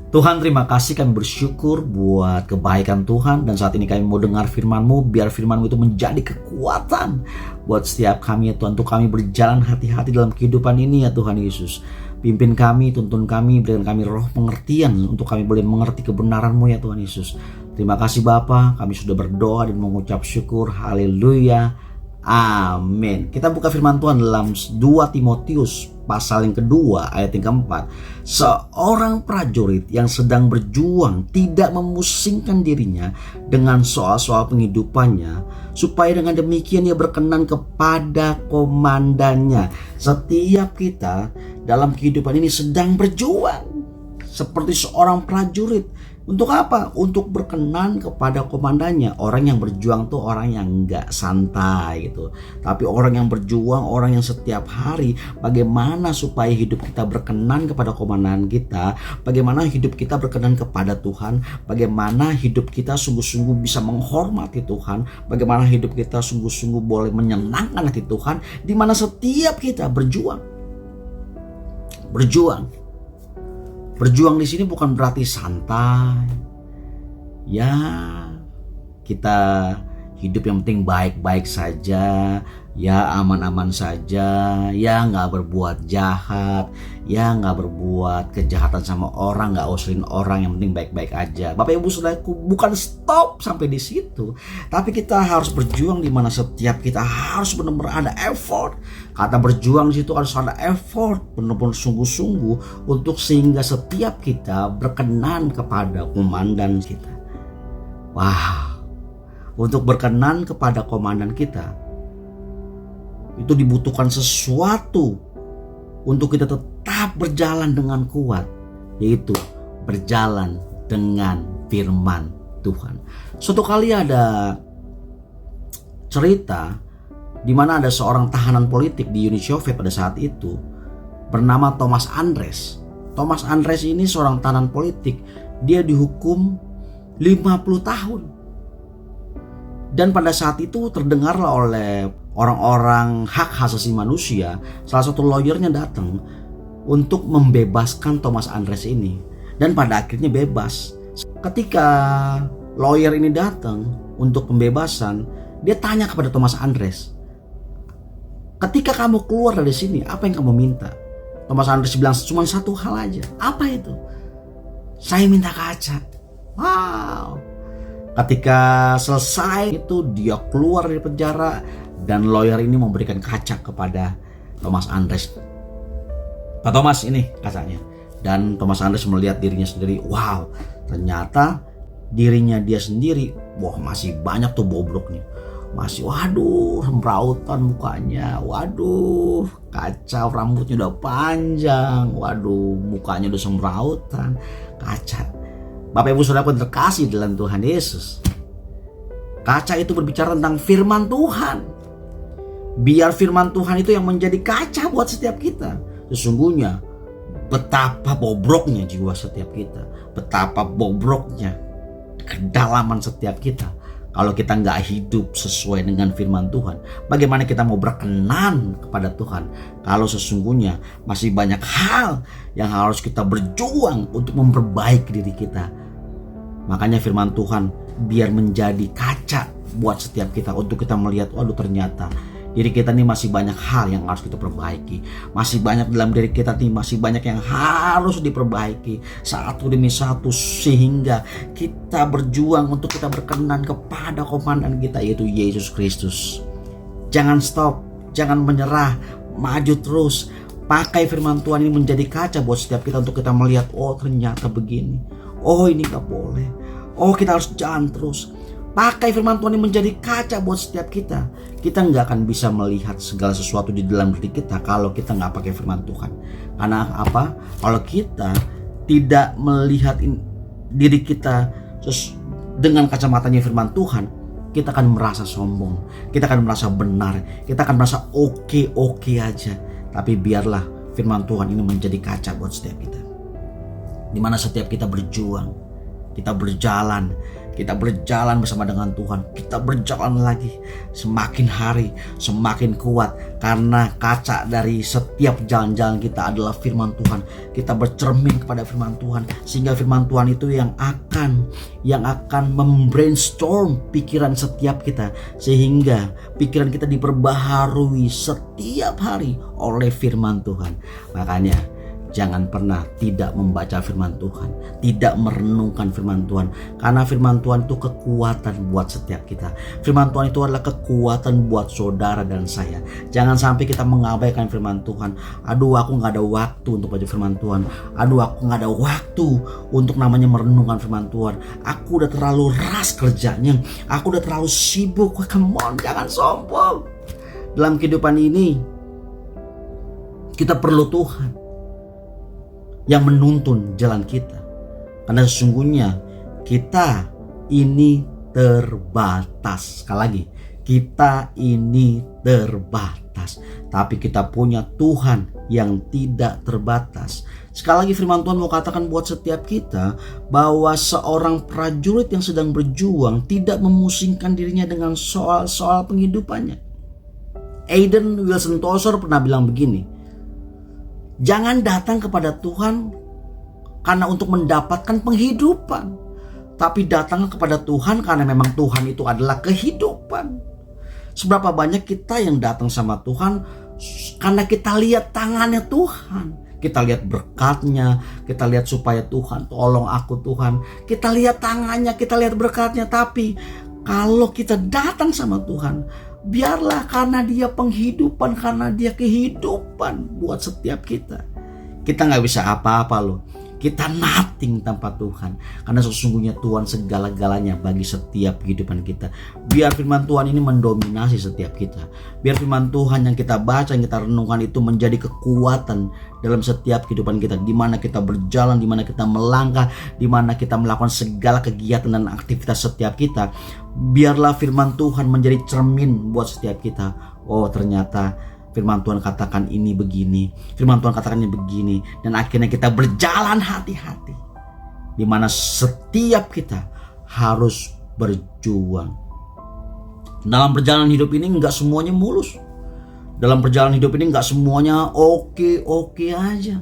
Tuhan, terima kasih, kami bersyukur buat kebaikan Tuhan. Dan saat ini kami mau dengar firman-Mu. Biar firman-Mu itu menjadi kekuatan buat setiap kami ya Tuhan, untuk kami berjalan hati-hati dalam kehidupan ini ya Tuhan Yesus. Pimpin kami, tuntun kami, berikan kami roh pengertian untuk kami boleh mengerti kebenaran-Mu ya Tuhan Yesus. Terima kasih Bapa, kami sudah berdoa dan mengucap syukur. Haleluya, amin. Kita buka firman Tuhan dalam 2 Timotius pasal yang kedua ayat yang keempat. Seorang prajurit yang sedang berjuang tidak memusingkan dirinya dengan soal-soal penghidupannya, supaya dengan demikian ia berkenan kepada komandannya. Setiap kita dalam kehidupan ini sedang berjuang seperti seorang prajurit. Untuk apa? Untuk berkenan kepada komandannya. Orang yang berjuang tuh orang yang gak santai gitu. Tapi orang yang berjuang, orang yang setiap hari bagaimana supaya hidup kita berkenan kepada komandan kita, bagaimana hidup kita berkenan kepada Tuhan, bagaimana hidup kita sungguh-sungguh bisa menghormati Tuhan, bagaimana hidup kita sungguh-sungguh boleh menyenangkan hati Tuhan, di mana setiap kita berjuang. Berjuang di sini bukan berarti santai. Ya, kita hidup yang penting baik-baik saja, ya aman-aman saja, ya nggak berbuat jahat, ya nggak berbuat kejahatan sama orang, nggak usilin orang, yang penting baik-baik aja. Bapak Ibu Saudaraku, bukan stop sampai di situ, tapi kita harus berjuang di mana setiap kita harus benar-benar ada effort. Kata berjuang di situ harus ada effort, benar-benar sungguh-sungguh untuk sehingga setiap kita berkenan kepada komandan kita. Wah, untuk berkenan kepada komandan kita itu dibutuhkan sesuatu untuk kita tetap berjalan dengan kuat, yaitu berjalan dengan firman Tuhan. Suatu kali ada cerita di mana ada seorang tahanan politik di Uni Soviet pada saat itu bernama Thomas Andres. Thomas Andres ini seorang tahanan politik. Dia dihukum 50 tahun. Dan pada saat itu terdengarlah oleh orang-orang hak asasi manusia, salah satu lawyernya datang untuk membebaskan Thomas Andres ini. Dan pada akhirnya bebas. Ketika lawyer ini datang untuk pembebasan, dia tanya kepada Thomas Andres, ketika kamu keluar dari sini, apa yang kamu minta? Thomas Andres bilang cuma satu hal aja. Apa itu? Saya minta kaca. Wow. Ketika selesai itu, dia keluar dari penjara dan lawyer ini memberikan kaca kepada Thomas Andres. Pak Thomas, ini kacanya. Dan Thomas Andres melihat dirinya sendiri. Wow, ternyata dirinya dia sendiri, wah masih banyak tuh bobroknya. Masih, waduh, semprautan mukanya, waduh, kacau, rambutnya udah panjang, waduh, mukanya udah semprautan, kaca. Bapak Ibu Saudara pun terkasih dalam Tuhan Yesus, kaca itu berbicara tentang firman Tuhan. Biar firman Tuhan itu yang menjadi kaca buat setiap kita. Sesungguhnya betapa bobroknya jiwa setiap kita, betapa bobroknya kedalaman setiap kita kalau kita nggak hidup sesuai dengan firman Tuhan. Bagaimana kita mau berkenan kepada Tuhan kalau sesungguhnya masih banyak hal yang harus kita berjuang untuk memperbaiki diri kita. Makanya firman Tuhan biar menjadi kaca buat setiap kita, untuk kita melihat, waduh ternyata diri kita nih masih banyak hal yang harus kita perbaiki. Masih banyak dalam diri kita nih, masih banyak yang harus diperbaiki satu demi satu, sehingga kita berjuang untuk kita berkenan kepada komandan kita, yaitu Yesus Kristus. Jangan stop, jangan menyerah, maju terus. Pakai firman Tuhan ini menjadi kaca buat setiap kita untuk kita melihat, oh ternyata begini, oh ini gak boleh, oh kita harus jalan terus. Pakai firman Tuhan ini menjadi kaca buat setiap kita. Kita nggak akan bisa melihat segala sesuatu di dalam diri kita kalau kita nggak pakai firman Tuhan. Karena apa? Kalau kita tidak melihat diri kita dengan kacamatanya firman Tuhan, kita akan merasa sombong, kita akan merasa benar, kita akan merasa oke aja. Tapi biarlah firman Tuhan ini menjadi kaca buat setiap kita, dimana setiap kita berjuang, kita berjalan, Kita berjalan bersama dengan Tuhan. Kita berjalan lagi. Semakin hari semakin kuat. Karena kaca dari setiap jalan-jalan kita adalah firman Tuhan. Kita bercermin kepada firman Tuhan. Sehingga firman Tuhan itu yang akan membrainstorm pikiran setiap kita. Sehingga pikiran kita diperbaharui setiap hari oleh firman Tuhan. Makanya jangan pernah tidak membaca firman Tuhan, tidak merenungkan firman Tuhan. Karena firman Tuhan itu kekuatan buat setiap kita. Firman Tuhan itu adalah kekuatan buat saudara dan saya. Jangan sampai kita mengabaikan firman Tuhan. Aduh, aku gak ada waktu untuk baca firman Tuhan. Aduh, aku gak ada waktu untuk namanya merenungkan firman Tuhan. Aku udah terlalu ras kerjanya. Aku udah terlalu sibuk. Come on, jangan sombong. Dalam kehidupan ini kita perlu Tuhan yang menuntun jalan kita. Karena sesungguhnya kita ini terbatas. Sekali lagi, kita ini terbatas. Tapi kita punya Tuhan yang tidak terbatas. Sekali lagi firman Tuhan mau katakan buat setiap kita bahwa seorang prajurit yang sedang berjuang tidak memusingkan dirinya dengan soal-soal penghidupannya. Aiden Wilson Tozer pernah bilang begini, jangan datang kepada Tuhan karena untuk mendapatkan penghidupan, tapi datang kepada Tuhan karena memang Tuhan itu adalah kehidupan. Seberapa banyak kita yang datang sama Tuhan karena kita lihat tangannya Tuhan, kita lihat berkatnya, kita lihat supaya Tuhan tolong aku Tuhan, kita lihat tangannya, kita lihat berkatnya. Tapi kalau kita datang sama Tuhan, biarlah karena dia penghidupan, karena dia kehidupan buat setiap kita. Kita gak bisa apa-apa loh. Kita nothing tanpa Tuhan. Karena sesungguhnya Tuhan segala-galanya bagi setiap kehidupan kita. Biar firman Tuhan ini mendominasi setiap kita. Biar firman Tuhan yang kita baca, yang kita renungkan itu menjadi kekuatan dalam setiap kehidupan kita. Dimana kita berjalan, dimana kita melangkah, dimana kita melakukan segala kegiatan dan aktivitas setiap kita. Biarlah firman Tuhan menjadi cermin buat setiap kita. Oh, ternyata firman Tuhan katakan ini begini, firman Tuhan katakan ini begini. Dan akhirnya kita berjalan hati-hati, dimana setiap kita harus berjuang. Dalam perjalanan hidup ini gak semuanya mulus. Dalam perjalanan hidup ini gak semuanya oke aja.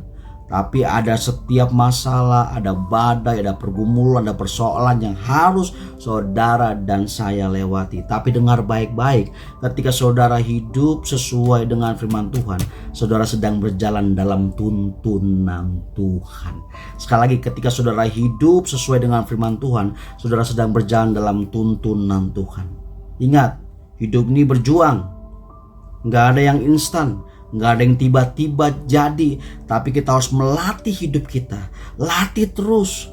Tapi ada setiap masalah, ada badai, ada pergumulan, ada persoalan yang harus saudara dan saya lewati. Tapi dengar baik-baik, ketika saudara hidup sesuai dengan firman Tuhan, saudara sedang berjalan dalam tuntunan Tuhan. Sekali lagi, ketika saudara hidup sesuai dengan firman Tuhan, saudara sedang berjalan dalam tuntunan Tuhan. Ingat, hidup ini berjuang. Gak ada yang instan, gak ada yang tiba-tiba jadi. Tapi kita harus melatih hidup kita. Latih terus.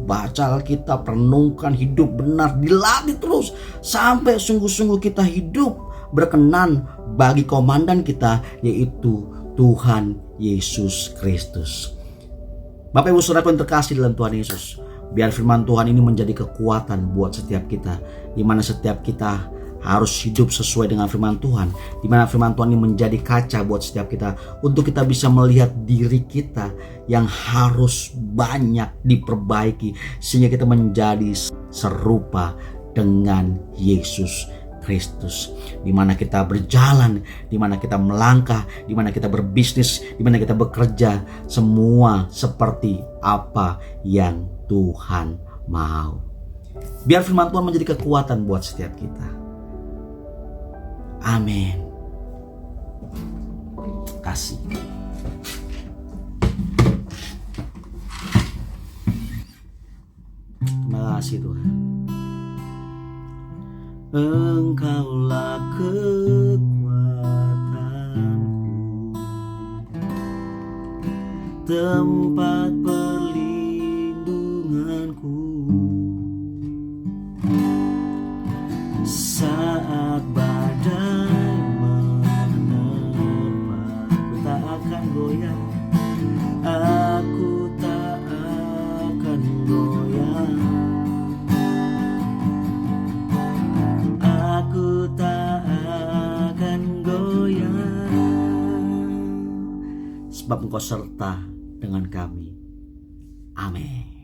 Baca Alkitab, renungkan, hidup benar, dilatih terus sampai sungguh-sungguh kita hidup berkenan bagi komandan kita, yaitu Tuhan Yesus Kristus. Bapak Ibu Saudara yang terkasih dalam Tuhan Yesus, biar firman Tuhan ini menjadi kekuatan buat setiap kita, di mana setiap kita harus hidup sesuai dengan firman Tuhan, di mana firman Tuhan ini menjadi kaca buat setiap kita, untuk kita bisa melihat diri kita yang harus banyak diperbaiki, sehingga kita menjadi serupa dengan Yesus Kristus. Di mana kita berjalan, di mana kita melangkah, di mana kita berbisnis, di mana kita bekerja, semua seperti apa yang Tuhan mau. Biar firman Tuhan menjadi kekuatan buat setiap kita. Amin. Kasih. Terima kasih Tuhan. Engkaulah kekuatanku, tempat perlindunganku saat badai menerpa. Aku tak akan goyah, aku tak akan goyah, aku tak akan goyah, sebab Engkau serta dengan kami. Amin.